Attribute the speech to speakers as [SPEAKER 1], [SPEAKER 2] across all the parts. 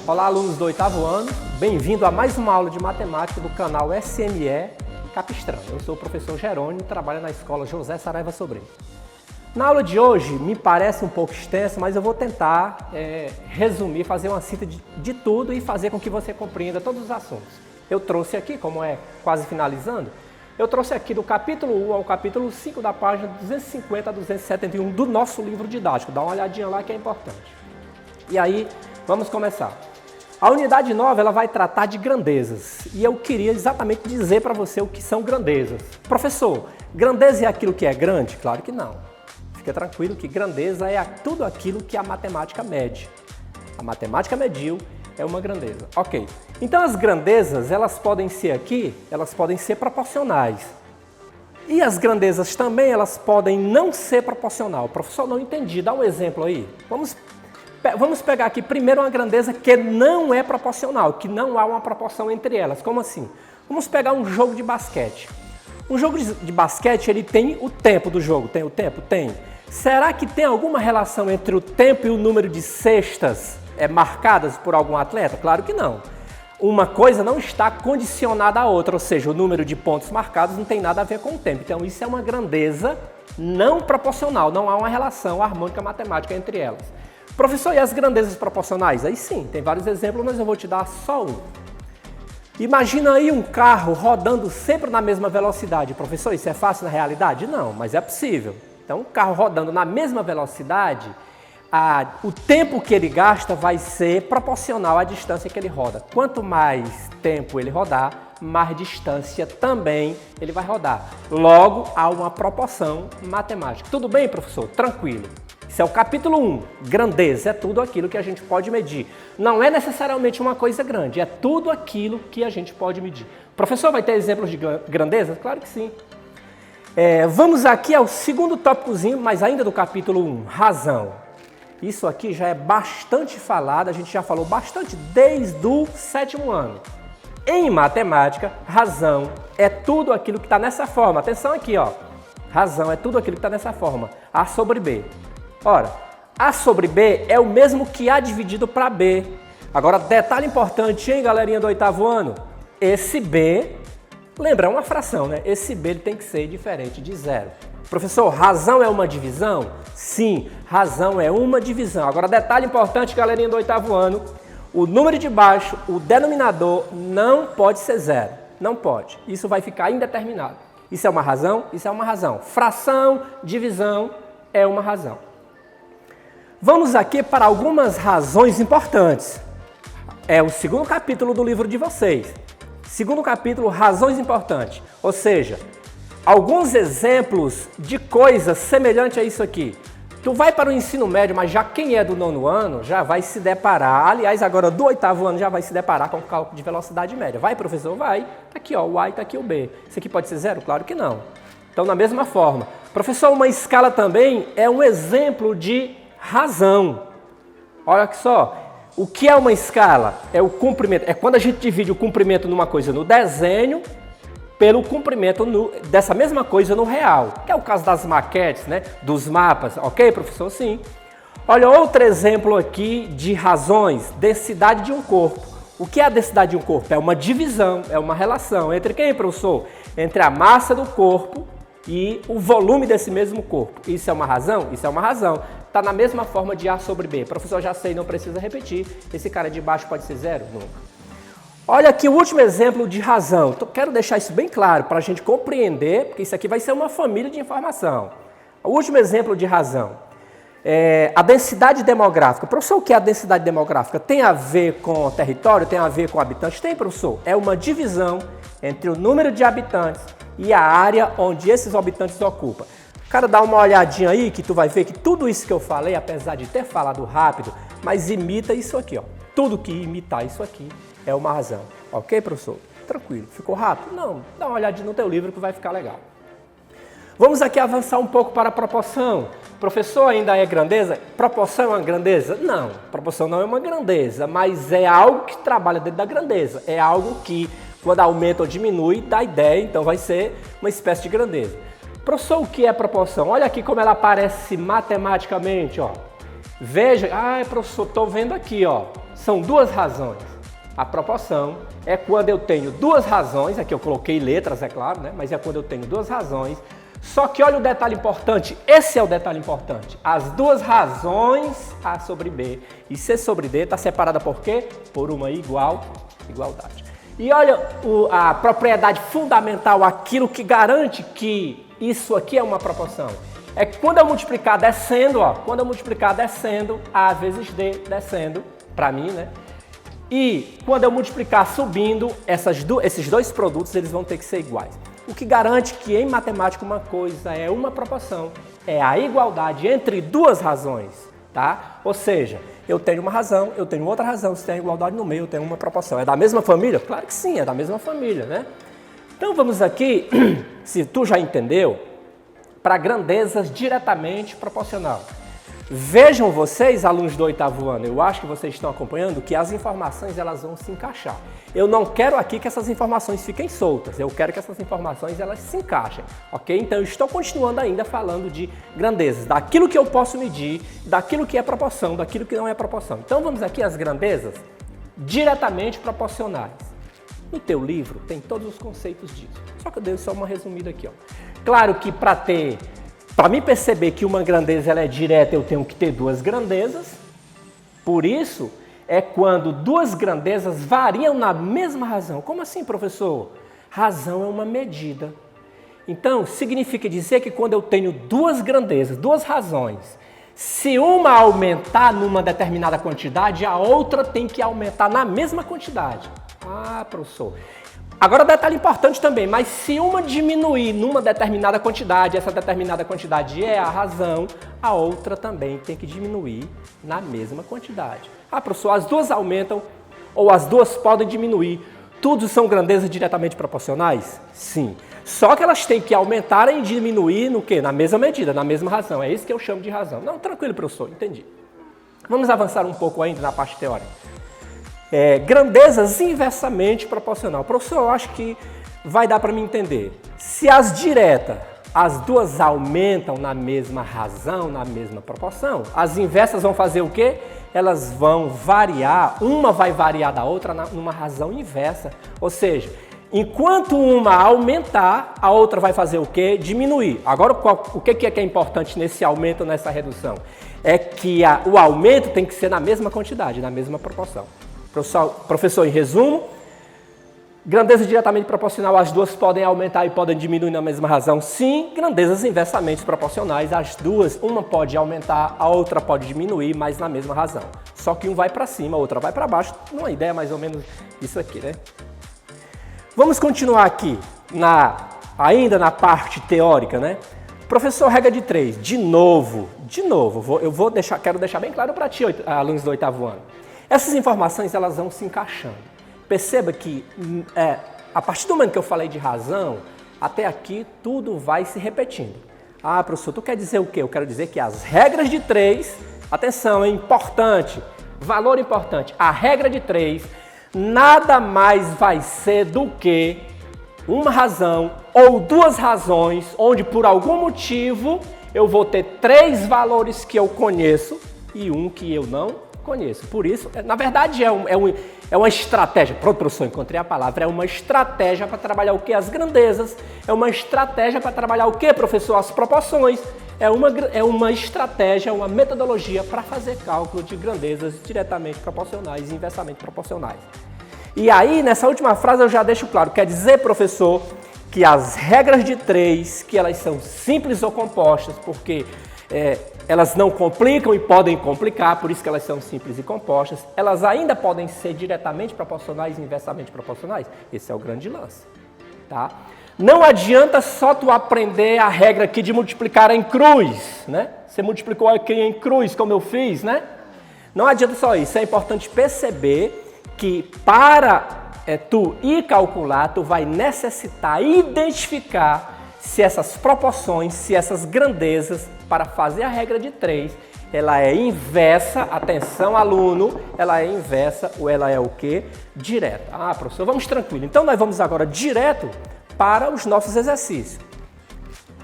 [SPEAKER 1] Olá, alunos do 8º ano, bem-vindo a mais uma aula de matemática do canal SME Capistrano. Eu sou o professor Jerônimo e trabalho na escola José Saraiva Sobrinho. Na aula de hoje, me parece um pouco extensa, mas eu vou tentar resumir, fazer uma síntese de tudo e fazer com que você compreenda todos os assuntos. Eu trouxe aqui, como é quase finalizando, eu trouxe aqui do capítulo 1 ao capítulo 5 da página 250 a 271 do nosso livro didático. Dá uma olhadinha lá que é importante. E aí, vamos começar. A unidade 9 ela vai tratar de grandezas. E eu queria exatamente dizer para você o que são grandezas. Professor, grandeza é aquilo que é grande? Claro que não. Fica tranquilo que grandeza é tudo aquilo que a matemática mede. A matemática mediu é uma grandeza. Ok. Então as grandezas, elas podem ser elas podem ser proporcionais. E as grandezas também, elas podem não ser proporcional. Professor, não entendi. Dá um exemplo aí. Vamos pegar aqui primeiro uma grandeza que não é proporcional, que não há uma proporção entre elas. Como assim? Vamos pegar um jogo de basquete. Um jogo de basquete, ele tem o tempo do jogo. Tem o tempo? Tem. Será que tem alguma relação entre o tempo e o número de cestas marcadas por algum atleta? Claro que não. Uma coisa não está condicionada à outra, ou seja, o número de pontos marcados não tem nada a ver com o tempo. Então isso é uma grandeza não proporcional, não há uma relação harmônica matemática entre elas. Professor, e as grandezas proporcionais? Aí sim, tem vários exemplos, mas eu vou te dar só um. Imagina aí um carro rodando sempre na mesma velocidade. Professor, isso é fácil na realidade? Não, mas é possível. Então, um carro rodando na mesma velocidade, o tempo que ele gasta vai ser proporcional à distância que ele roda. Quanto mais tempo ele rodar, mais distância também ele vai rodar. Logo, há uma proporção matemática. Tudo bem, professor? Tranquilo. Isso é o capítulo 1. Grandeza é tudo aquilo que a gente pode medir. Não é necessariamente uma coisa grande, é tudo aquilo que a gente pode medir. Professor, vai ter exemplos de grandeza? Claro que sim. Vamos aqui ao segundo tópicozinho, mas ainda do capítulo 1, razão. Isso aqui já é bastante falado, a gente já falou bastante desde o 7º ano. Em matemática, razão é tudo aquilo que está nessa forma. Atenção aqui, ó. Razão é tudo aquilo que está nessa forma. A sobre B. Ora, A sobre B é o mesmo que A dividido para B. Agora, detalhe importante, hein, galerinha do 8º ano? Esse B, lembra, é uma fração, né? Esse B ele tem que ser diferente de zero. Professor, razão é uma divisão? Sim, razão é uma divisão. Agora, detalhe importante, galerinha do 8º ano, o número de baixo, o denominador, não pode ser zero. Não pode. Isso vai ficar indeterminado. Isso é uma razão? Isso é uma razão. Fração, divisão, é uma razão. Vamos aqui para algumas razões importantes. É o segundo capítulo do livro de vocês. Segundo capítulo, razões importantes. Ou seja, alguns exemplos de coisas semelhantes a isso aqui. Tu vai para o ensino médio, mas já quem é do 9º ano já vai se deparar. Aliás, agora do 8º ano já vai se deparar com o cálculo de velocidade média. Vai, professor? Vai. Está aqui ó, o A e está aqui o B. Isso aqui pode ser zero? Claro que não. Então, da mesma forma. Professor, uma escala também é um exemplo de razão. Olha aqui só. O que é uma escala? É o comprimento. É quando a gente divide o comprimento numa coisa no desenho pelo comprimento dessa mesma coisa no real. Que é o caso das maquetes, né? Dos mapas. Ok, professor? Sim. Olha, outro exemplo aqui de razões. Densidade de um corpo. O que é a densidade de um corpo? É uma divisão, é uma relação. Entre quem, professor? Entre a massa do corpo e o volume desse mesmo corpo. Isso é uma razão? Isso é uma razão. Está na mesma forma de A sobre B. Professor, já sei, não precisa repetir. Esse cara de baixo pode ser zero? Nunca. Olha aqui o último exemplo de razão. Quero deixar isso bem claro para a gente compreender, porque isso aqui vai ser uma família de informação. O último exemplo de razão. A densidade demográfica. Professor, o que é a densidade demográfica? Tem a ver com território? Tem a ver com habitantes? Tem, professor. É uma divisão entre o número de habitantes e a área onde esses habitantes ocupam. Cara, dá uma olhadinha aí que tu vai ver que tudo isso que eu falei, apesar de ter falado rápido, mas imita isso aqui, ó. Tudo que imitar isso aqui é uma razão. Ok, professor? Tranquilo. Ficou rápido? Não. Dá uma olhadinha no teu livro que vai ficar legal. Vamos aqui avançar um pouco para a proporção. Professor, ainda é grandeza? Proporção é uma grandeza? Não. Proporção não é uma grandeza, mas é algo que trabalha dentro da grandeza. É algo que, quando aumenta ou diminui, dá ideia, então vai ser uma espécie de grandeza. Professor, o que é proporção? Olha aqui como ela aparece matematicamente, ó. Veja, professor, estou vendo aqui, ó. são duas razões. A proporção é quando eu tenho duas razões, aqui eu coloquei letras, é claro, né? Mas é quando eu tenho duas razões. Só que olha o detalhe importante, esse é o detalhe importante. As duas razões A sobre B e C sobre D está separada por quê? Por uma igualdade. E olha a propriedade fundamental, aquilo que garante que isso aqui é uma proporção. É que quando eu multiplicar descendo, ó, quando eu multiplicar descendo, A vezes D descendo, para mim, né? E quando eu multiplicar subindo, esses dois produtos eles vão ter que ser iguais. O que garante que em matemática uma coisa é uma proporção, é a igualdade entre duas razões, tá? Ou seja, eu tenho uma razão, eu tenho outra razão, se tem a igualdade no meio, eu tenho uma proporção. É da mesma família? Claro que sim, é da mesma família, né? Então vamos aqui, se tu já entendeu, para grandezas diretamente proporcional. Vejam vocês, alunos do 8º ano, eu acho que vocês estão acompanhando que as informações elas vão se encaixar. Eu não quero aqui que essas informações fiquem soltas, eu quero que essas informações elas se encaixem, ok? Então eu estou continuando ainda falando de grandezas, daquilo que eu posso medir, daquilo que é proporção, daquilo que não é proporção. Então vamos aqui às grandezas diretamente proporcionais. No teu livro tem todos os conceitos disso, só que eu dei só uma resumida aqui, ó. Claro que para mim perceber que uma grandeza ela é direta, eu tenho que ter duas grandezas. Por isso, é quando duas grandezas variam na mesma razão. Como assim, professor? Razão é uma medida. Então, significa dizer que quando eu tenho duas grandezas, duas razões, se uma aumentar numa determinada quantidade, a outra tem que aumentar na mesma quantidade. Ah, professor. Agora, detalhe importante também, mas se uma diminuir numa determinada quantidade, essa determinada quantidade é a razão, a outra também tem que diminuir na mesma quantidade. Ah, professor, as duas aumentam ou as duas podem diminuir. Tudo são grandezas diretamente proporcionais? Sim. Só que elas têm que aumentar e diminuir no quê? Na mesma medida, na mesma razão. É isso que eu chamo de razão. Não, tranquilo, professor, entendi. Vamos avançar um pouco ainda na parte teórica. Grandezas inversamente proporcional. Professor, eu acho que vai dar para me entender. Se as diretas, as duas aumentam na mesma razão, na mesma proporção, as inversas vão fazer o quê? Elas vão variar, uma vai variar da outra numa razão inversa. Ou seja, enquanto uma aumentar, a outra vai fazer o quê? Diminuir. Agora, o que é importante nesse aumento, nessa redução? É que o aumento tem que ser na mesma quantidade, na mesma proporção. Professor, em resumo, grandeza diretamente proporcional, as duas podem aumentar e podem diminuir na mesma razão? Sim. Grandezas inversamente proporcionais, as duas, uma pode aumentar, a outra pode diminuir, mas na mesma razão. Só que um vai para cima, a outra vai para baixo, uma ideia mais ou menos isso aqui, né? Vamos continuar aqui, ainda na parte teórica, né? Professor, regra de 3, de novo, quero deixar bem claro para ti, alunos do 8º ano. Essas informações elas vão se encaixando. Perceba que a partir do momento que eu falei de razão, até aqui tudo vai se repetindo. Ah, professor, tu quer dizer o quê? Eu quero dizer que as regras de 3, atenção, é importante, valor importante, a regra de 3 nada mais vai ser do que uma razão ou duas razões, onde por algum motivo eu vou ter 3 valores que eu conheço e um que eu não conheço. Por isso, na verdade, é uma estratégia. Pronto, professor, encontrei a palavra. É uma estratégia para trabalhar o quê? As grandezas. É uma estratégia para trabalhar o quê, professor? As proporções. É uma estratégia, uma metodologia para fazer cálculo de grandezas diretamente proporcionais e inversamente proporcionais. E aí, nessa última frase, eu já deixo claro. Quer dizer, professor, que as regras de 3, que elas são simples ou compostas, porque elas não complicam e podem complicar, por isso que elas são simples e compostas. Elas ainda podem ser diretamente proporcionais e inversamente proporcionais. Esse é o grande lance, tá? Não adianta só tu aprender a regra aqui de multiplicar em cruz, né? Você multiplicou aqui em cruz, como eu fiz, né? Não adianta só isso. É importante perceber que para tu ir calcular, tu vai necessitar identificar se essas proporções, se essas grandezas, para fazer a regra de 3, ela é inversa, atenção aluno, ela é inversa ou ela é o quê? Direta. Ah, professor, vamos tranquilo. Então nós vamos agora direto para os nossos exercícios.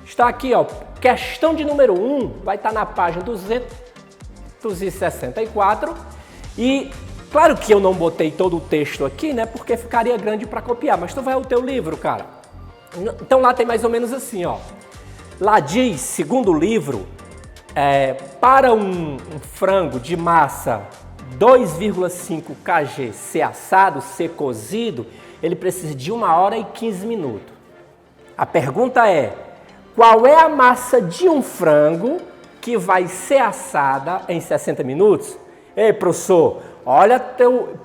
[SPEAKER 1] Está aqui, ó, questão de número 1, vai estar na página 264 e Claro que eu não botei todo o texto aqui, né? Porque ficaria grande para copiar, mas tu vai ao teu livro, cara. Então lá tem mais ou menos assim, ó. Lá diz, segundo o livro, para um frango de massa 2,5 kg ser assado, ser cozido, ele precisa de 1 hora e 15 minutos. A pergunta é, qual é a massa de um frango que vai ser assada em 60 minutos? Ei, professor, olha,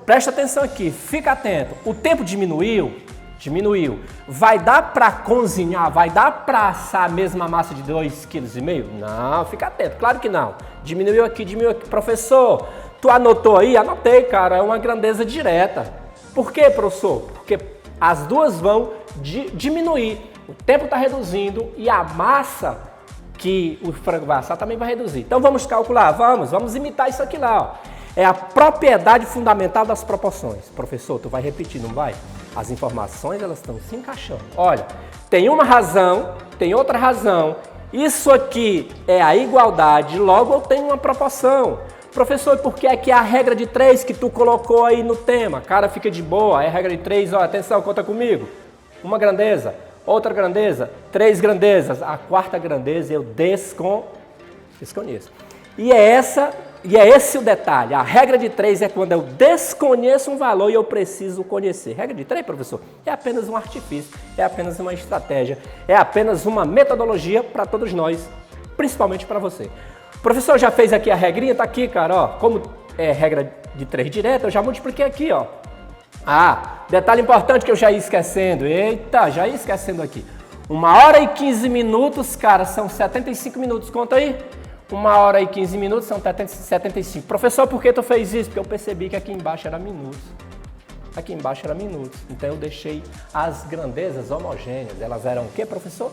[SPEAKER 1] presta atenção aqui, fica atento. O tempo diminuiu? Diminuiu. Vai dar para cozinhar, vai dar para assar a mesma massa de 2,5 kg? Não, fica atento, claro que não. Diminuiu aqui, diminuiu aqui. Professor, tu anotou aí? Anotei, cara, é uma grandeza direta. Por quê, professor? Porque as duas vão diminuir. O tempo está reduzindo e a massa que o frango vai assar também vai reduzir. Então vamos calcular, vamos imitar isso aqui lá, ó. É a propriedade fundamental das proporções. Professor, tu vai repetir, não vai? As informações, elas estão se encaixando. Olha, tem uma razão, tem outra razão. Isso aqui é a igualdade, logo eu tenho uma proporção. Professor, por que é que a regra de 3 que tu colocou aí no tema? Cara, fica de boa, é a regra de 3, ó, atenção, conta comigo. Uma grandeza, outra grandeza, 3 grandezas. A quarta grandeza eu desconheço. E é esse o detalhe. A regra de 3 é quando eu desconheço um valor e eu preciso conhecer. Regra de 3, professor, é apenas um artifício, é apenas uma estratégia, é apenas uma metodologia para todos nós, principalmente para você. O professor já fez aqui a regrinha, tá aqui, cara, ó. Como é regra de 3 direta, eu já multipliquei aqui, ó. Ah, detalhe importante que eu já ia esquecendo. Eita, já ia esquecendo aqui. 1 hora e 15 minutos, cara, são 75 minutos. Conta aí. 1 hora e 15 minutos são 75. Professor, por que tu fez isso? Porque eu percebi que aqui embaixo era minutos. Aqui embaixo era minutos. Então eu deixei as grandezas homogêneas. Elas eram o quê, professor?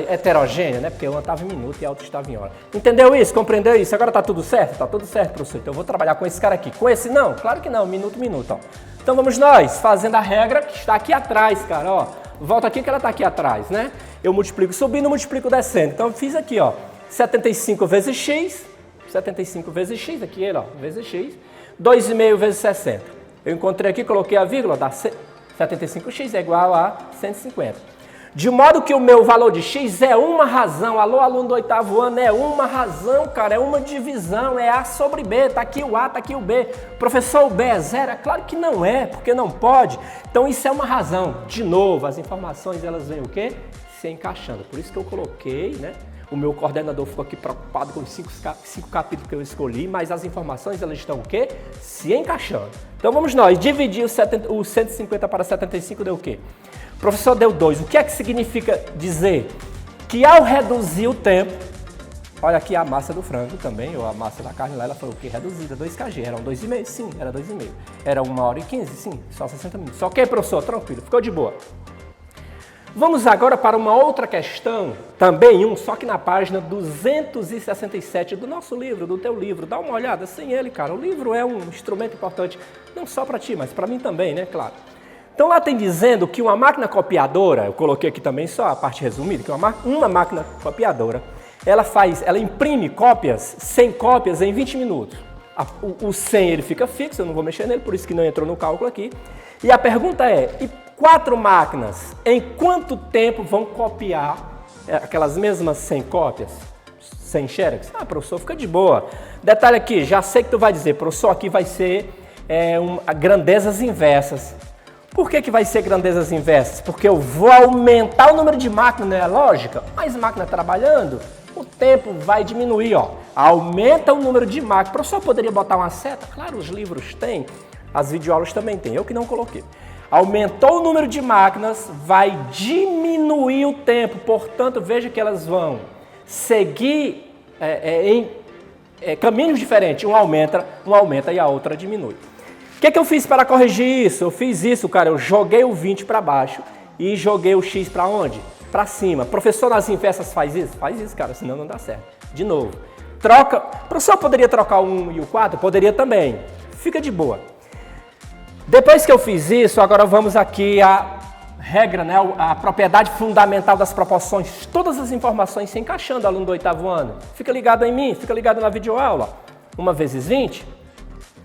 [SPEAKER 1] Heterogênea, né? Porque uma estava em minuto e a outra estava em hora. Entendeu isso? Compreendeu isso? Agora tá tudo certo? Tá tudo certo, professor. Então eu vou trabalhar com esse cara aqui. Com esse não? Claro que não. Minuto, ó. Então vamos nós, fazendo a regra que está aqui atrás, cara, ó. Volta aqui que ela está aqui atrás, né? Eu multiplico subindo, multiplico descendo. Então eu fiz aqui, ó. 75 vezes x, 75 vezes x, aqui ele, ó, vezes x. 2,5 vezes 60. Eu encontrei aqui, coloquei a vírgula, dá 75x é igual a 150. De modo que o meu valor de x é uma razão. Alô, aluno do 8º ano, é uma razão, cara, é uma divisão, é A sobre B, tá aqui o A, tá aqui o B. Professor, o B é zero? É claro que não é, porque não pode. Então isso é uma razão. De novo, as informações, elas vêm o quê? Se encaixando. Por isso que eu coloquei, né? O meu coordenador ficou aqui preocupado com os 5 capítulos que eu escolhi, mas as informações, elas estão o quê? Se encaixando. Então vamos nós, dividir o 150 para 75 deu o quê? O professor deu 2. O que é que significa dizer? Que ao reduzir o tempo, olha aqui a massa do frango também, ou a massa da carne lá, ela falou que reduzida, 2 kg, eram 2,5? Sim, era 2,5. Era 1 hora e 15? Sim, só 60 minutos. Ok, professor, tranquilo, ficou de boa. Vamos agora para uma outra questão, também só que na página 267 do nosso livro, do teu livro. Dá uma olhada, sem ele, cara. O livro é um instrumento importante, não só para ti, mas para mim também, né, claro. Então lá tem dizendo que uma máquina copiadora, eu coloquei aqui também só a parte resumida, que uma máquina copiadora, ela imprime cópias, 100 cópias em 20 minutos. O 100 ele fica fixo, eu não vou mexer nele, por isso que não entrou no cálculo aqui. E a pergunta é, e 4 máquinas, em quanto tempo vão copiar aquelas mesmas 100 cópias? 100 xerox? Ah, professor, fica de boa. Detalhe aqui, já sei que tu vai dizer, professor, aqui vai ser grandezas inversas. Por que vai ser grandezas inversas? Porque eu vou aumentar o número de máquinas, não é lógica? Mais máquina trabalhando, o tempo vai diminuir, ó. Aumenta o número de máquinas. O professor poderia botar uma seta? Claro, os livros têm, as videoaulas também têm, eu que não coloquei. Aumentou o número de máquinas, vai diminuir o tempo, portanto, veja que elas vão seguir em caminhos diferentes. Um aumenta e a outra diminui. O que eu fiz para corrigir isso? Eu fiz isso, cara, eu joguei o 20 para baixo e joguei o x para onde? Para cima. Professor, nas inversas faz isso? Faz isso, cara, senão não dá certo. De novo. Troca. Professor, poderia trocar o 1 e o 4? Poderia também. Fica de boa. Depois que eu fiz isso, agora vamos aqui à regra, né? A propriedade fundamental das proporções. Todas as informações se encaixando, aluno do 8º ano. Fica ligado em mim, fica ligado na videoaula. 1 vezes 20.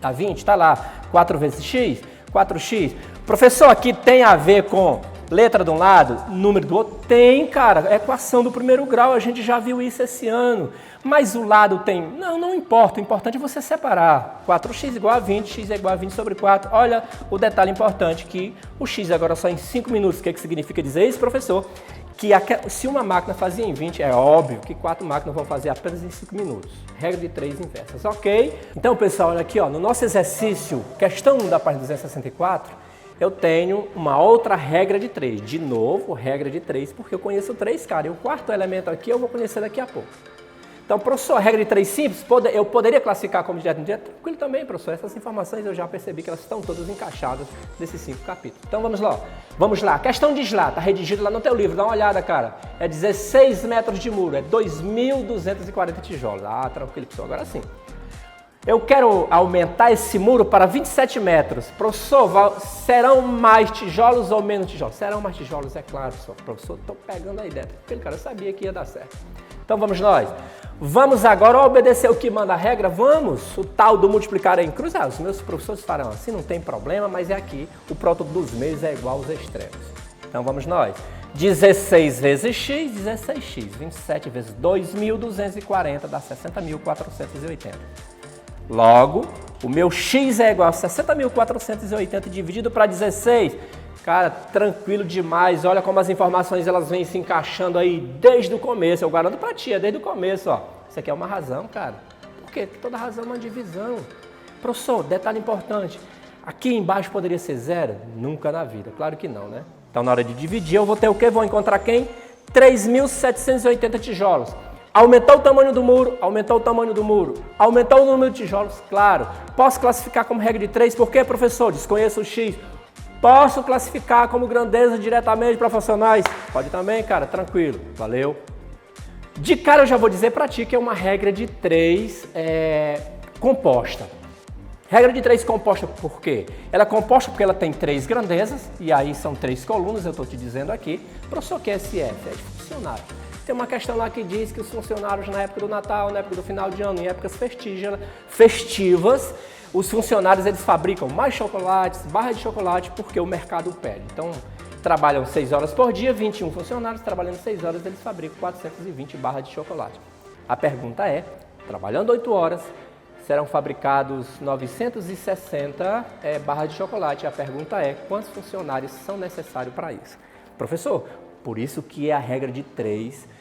[SPEAKER 1] a 20, está lá, 4 vezes x, 4x. Professor, aqui tem a ver com letra de um lado, número do outro? Tem, cara, é equação do primeiro grau, a gente já viu isso esse ano. Mas o lado tem... Não importa, o importante é você separar. 4x igual a 20, x é igual a 20 sobre 4. Olha o detalhe importante, que o x agora só em 5 minutos. O que significa dizer isso, professor? Que se uma máquina fazia em 20, é óbvio que 4 máquinas vão fazer apenas em 5 minutos. Regra de 3 inversas, ok? Então, pessoal, olha aqui, ó, no nosso exercício, questão 1 da página 264, eu tenho uma outra regra de 3. De novo, regra de 3, porque eu conheço 3, cara. E o quarto elemento aqui eu vou conhecer daqui a pouco. Então, professor, a regra de 3 simples, eu poderia classificar como direto e indireto? Tranquilo também, professor. Essas informações eu já percebi que elas estão todas encaixadas nesses 5 capítulos. Então, vamos lá. Vamos lá. Questão de Slá, está redigido lá no teu livro. Dá uma olhada, cara. É 16 metros de muro, é 2.240 tijolos. Ah, tranquilo, professor. Agora sim. Eu quero aumentar esse muro para 27 metros. Professor, serão mais tijolos ou menos tijolos? Serão mais tijolos, é claro, professor. Estou pegando a ideia. Tranquilo, cara. Eu sabia que ia dar certo. Então, vamos nós. Vamos agora obedecer o que manda a regra? Vamos! O tal do multiplicar em cruzar. Os meus professores farão assim, não tem problema, mas é aqui. O prótodo dos meios é igual aos extremos. Então, vamos nós. 16 vezes x, 16x. 27 vezes 2.240 dá 60.480. Logo, o meu x é igual a 60.480 dividido para 16. Cara, tranquilo demais. Olha como as informações elas vêm se encaixando aí desde o começo. Eu garanto pra ti, desde o começo, ó. Isso aqui é uma razão, cara. Por quê? Porque toda razão é uma divisão. Professor, detalhe importante. Aqui embaixo poderia ser zero? Nunca na vida. Claro que não, né? Então, na hora de dividir, eu vou ter o quê? Vou encontrar quem? 3.780 tijolos. Aumentou o tamanho do muro, aumentou o tamanho do muro. Aumentou o número de tijolos? Claro. Posso classificar como regra de 3? Por quê, professor? Desconheço o x. Posso classificar como grandeza diretamente proporcionais? Pode também, cara, tranquilo, valeu. De cara eu já vou dizer para ti que é uma regra de 3 composta. Regra de 3 composta por quê? Ela é composta porque ela tem 3 grandezas, e aí são 3 colunas, eu estou te dizendo aqui. Professor, que é SF? É de funcionário. Tem uma questão lá que diz que os funcionários na época do Natal, na época do final de ano, em épocas festivas, os funcionários eles fabricam mais chocolates, barra de chocolate, porque o mercado pede. Então, trabalham 6 horas por dia, 21 funcionários, trabalhando 6 horas, eles fabricam 420 barras de chocolate. A pergunta é, trabalhando 8 horas, serão fabricados 960 barras de chocolate. A pergunta é, quantos funcionários são necessários para isso? Professor, por isso que é a regra de 3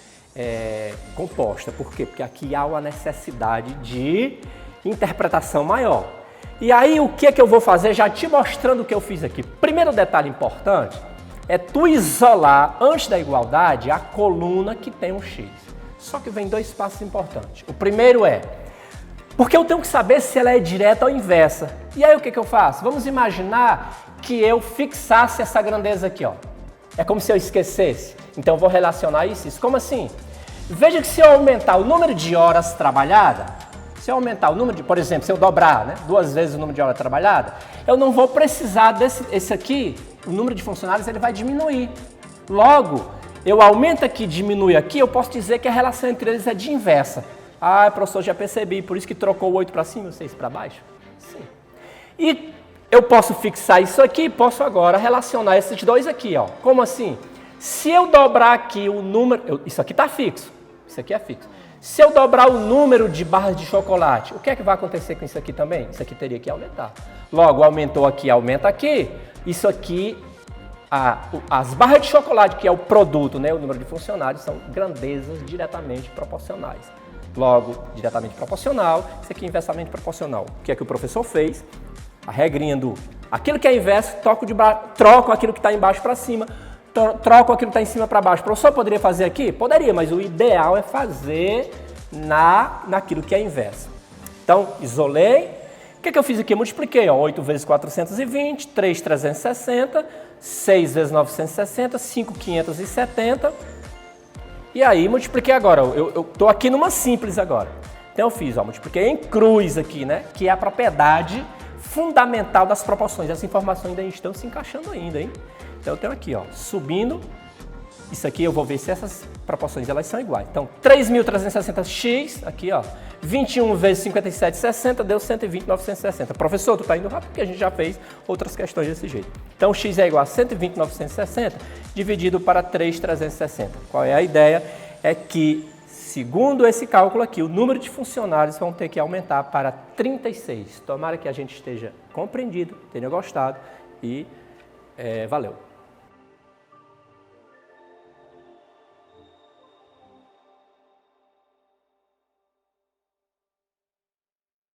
[SPEAKER 1] composta. Por quê? Porque aqui há uma necessidade de interpretação maior. E aí, o que é que eu vou fazer? Já te mostrando o que eu fiz aqui. Primeiro detalhe importante é tu isolar, antes da igualdade, a coluna que tem um x. Só que vem 2 passos importantes. O primeiro é, porque eu tenho que saber se ela é direta ou inversa. E aí, o que eu faço? Vamos imaginar que eu fixasse essa grandeza aqui, ó. É como se eu esquecesse. Então, eu vou relacionar isso. Como assim? Veja que se eu aumentar o número de horas trabalhadas, se eu aumentar o número de, por exemplo, se eu dobrar, né, 2 vezes o número de horas trabalhadas, eu não vou precisar esse aqui, o número de funcionários ele vai diminuir. Logo, eu aumento aqui, diminui aqui, eu posso dizer que a relação entre eles é de inversa. Ah, professor, já percebi, por isso que trocou o 8 para cima e o 6 para baixo? Sim. E eu posso fixar isso aqui, posso agora relacionar esses dois aqui, ó. Como assim? Se eu dobrar aqui o número, isso aqui está fixo, isso aqui é fixo. Se eu dobrar o número de barras de chocolate, o que é que vai acontecer com isso aqui também? Isso aqui teria que aumentar. Logo, aumentou aqui, aumenta aqui. Isso aqui, as barras de chocolate, que é o produto, né, o número de funcionários, são grandezas diretamente proporcionais. Logo, diretamente proporcional, isso aqui é inversamente proporcional. O que é que o professor fez? A regrinha do aquilo que é inverso, troco aquilo que está embaixo para cima, troco aquilo que está em cima para baixo. O professor poderia fazer aqui? Poderia, mas o ideal é fazer naquilo que é inverso. Então, isolei. O que eu fiz aqui? Eu multipliquei, ó, 8 vezes 420, 3, 360, 6 vezes 960, 5, 570. E aí, multipliquei agora. Eu estou aqui numa simples agora. Então, eu fiz, ó, multipliquei em cruz aqui, né? Que é a propriedade fundamental das proporções. Essas informações ainda estão se encaixando ainda, hein? Então, eu tenho aqui, ó, subindo, Isso aqui eu vou ver se essas proporções elas são iguais. Então, 3.360x, aqui ó, 21 vezes 57,60 deu 120.960. Professor, tu está indo rápido porque a gente já fez outras questões desse jeito. Então, x é igual a 120.960 dividido para 3.360. Qual é a ideia? É que, segundo esse cálculo aqui, o número de funcionários vão ter que aumentar para 36. Tomara que a gente esteja compreendido, tenha gostado e valeu.